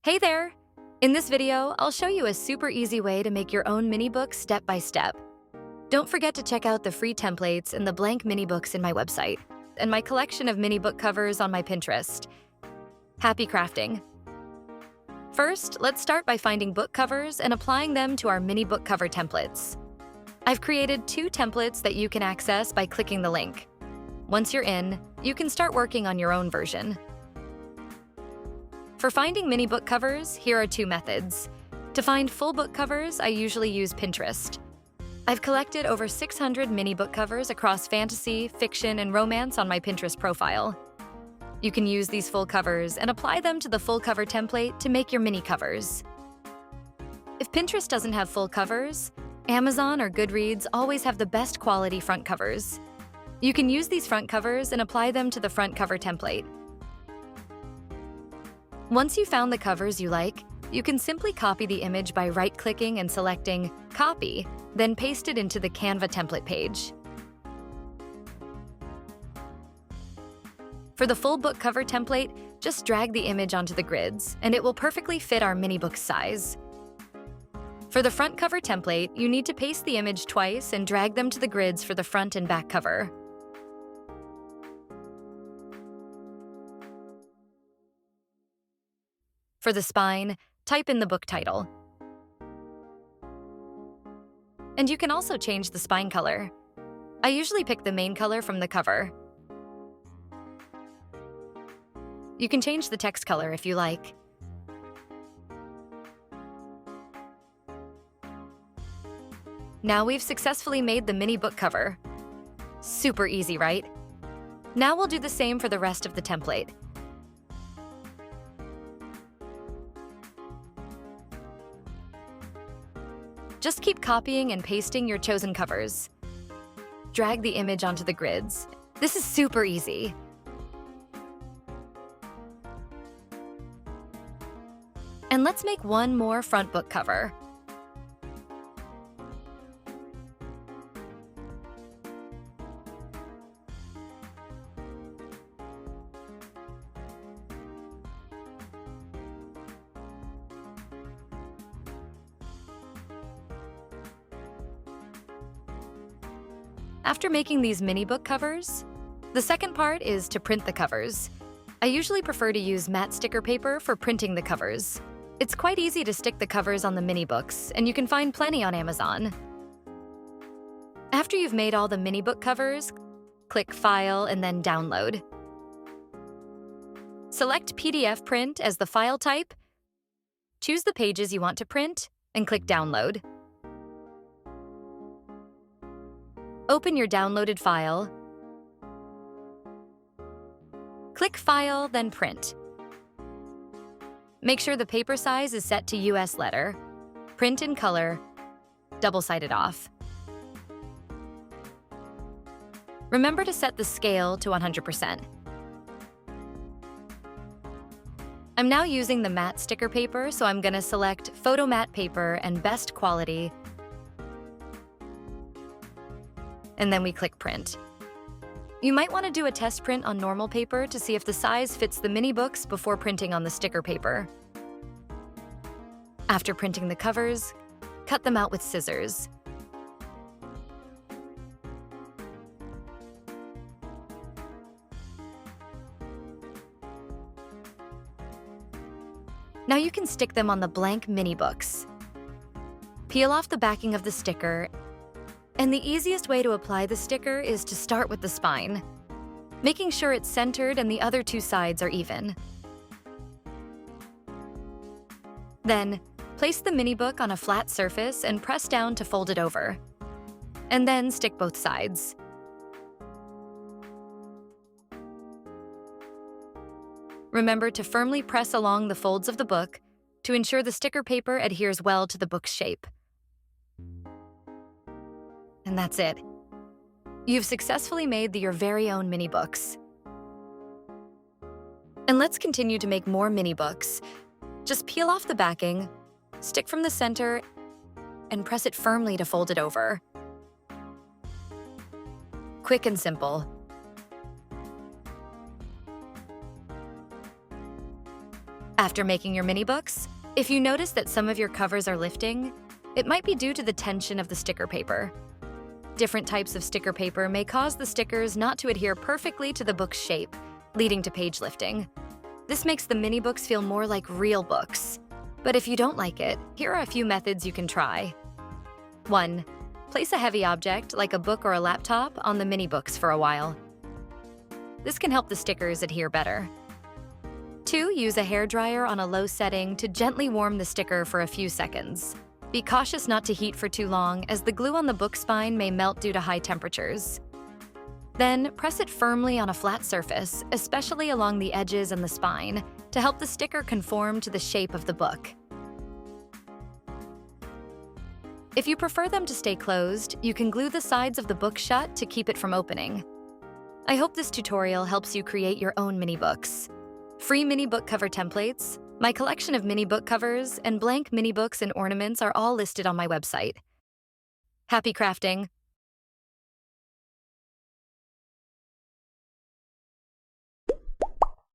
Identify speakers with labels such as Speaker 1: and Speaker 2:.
Speaker 1: Hey there! In this video, I'll show you a super easy way to make your own mini book step by step. Don't forget to check out the free templates and the blank mini books in my website, and my collection of mini book covers on my Pinterest. Happy crafting! First, let's start by finding book covers and applying them to our mini book cover templates. I've created 2 templates that you can access by clicking the link. Once you're in, you can start working on your own version. For finding mini book covers, here are 2 methods. To find full book covers, I usually use Pinterest. I've collected over 600 mini book covers across fantasy, fiction, and romance on my Pinterest profile. You can use these full covers and apply them to the full cover template to make your mini covers. If Pinterest doesn't have full covers, Amazon or Goodreads always have the best quality front covers. You can use these front covers and apply them to the front cover template. Once you've found the covers you like, you can simply copy the image by right-clicking and selecting Copy, then paste it into the Canva template page. For the full book cover template, just drag the image onto the grids, and it will perfectly fit our mini book size. For the front cover template, you need to paste the image twice and drag them to the grids for the front and back cover. For the spine, type in the book title. And you can also change the spine color. I usually pick the main color from the cover. You can change the text color if you like. Now we've successfully made the mini book cover. Super easy, right? Now we'll do the same for the rest of the template. Just keep copying and pasting your chosen covers. Drag the image onto the grids. This is super easy. And let's make one more front book cover. After making these mini book covers, the second part is to print the covers. I usually prefer to use matte sticker paper for printing the covers. It's quite easy to stick the covers on the mini books, and you can find plenty on Amazon. After you've made all the mini book covers, click File and then Download. Select PDF Print as the file type, choose the pages you want to print, and click Download. Open your downloaded file. Click File, then Print. Make sure the paper size is set to US letter. Print in color, double-sided off. Remember to set the scale to 100%. I'm now using the matte sticker paper, so I'm going to select Photo Matte Paper and Best Quality, and then we click Print. You might want to do a test print on normal paper to see if the size fits the mini books before printing on the sticker paper. After printing the covers, cut them out with scissors. Now you can stick them on the blank mini books. Peel off the backing of the sticker, and the easiest way to apply the sticker is to start with the spine, making sure it's centered and the other 2 sides are even. Then, place the mini book on a flat surface and press down to fold it over. And then stick both sides. Remember to firmly press along the folds of the book to ensure the sticker paper adheres well to the book's shape. And that's it. You've successfully made your very own mini books. And let's continue to make more mini books. Just peel off the backing, stick from the center, and press it firmly to fold it over. Quick and simple. After making your mini books, if you notice that some of your covers are lifting, it might be due to the tension of the sticker paper. Different types of sticker paper may cause the stickers not to adhere perfectly to the book's shape, leading to page lifting. This makes the mini books feel more like real books. But if you don't like it, here are a few methods you can try. 1. Place a heavy object, like a book or a laptop, on the mini books for a while. This can help the stickers adhere better. 2. Use a hairdryer on a low setting to gently warm the sticker for a few seconds. Be cautious not to heat for too long, as the glue on the book spine may melt due to high temperatures. Then, press it firmly on a flat surface, especially along the edges and the spine, to help the sticker conform to the shape of the book. If you prefer them to stay closed, you can glue the sides of the book shut to keep it from opening. I hope this tutorial helps you create your own mini books. Free mini book cover templates, my collection of mini book covers, and blank mini books and ornaments are all listed on my website. Happy crafting!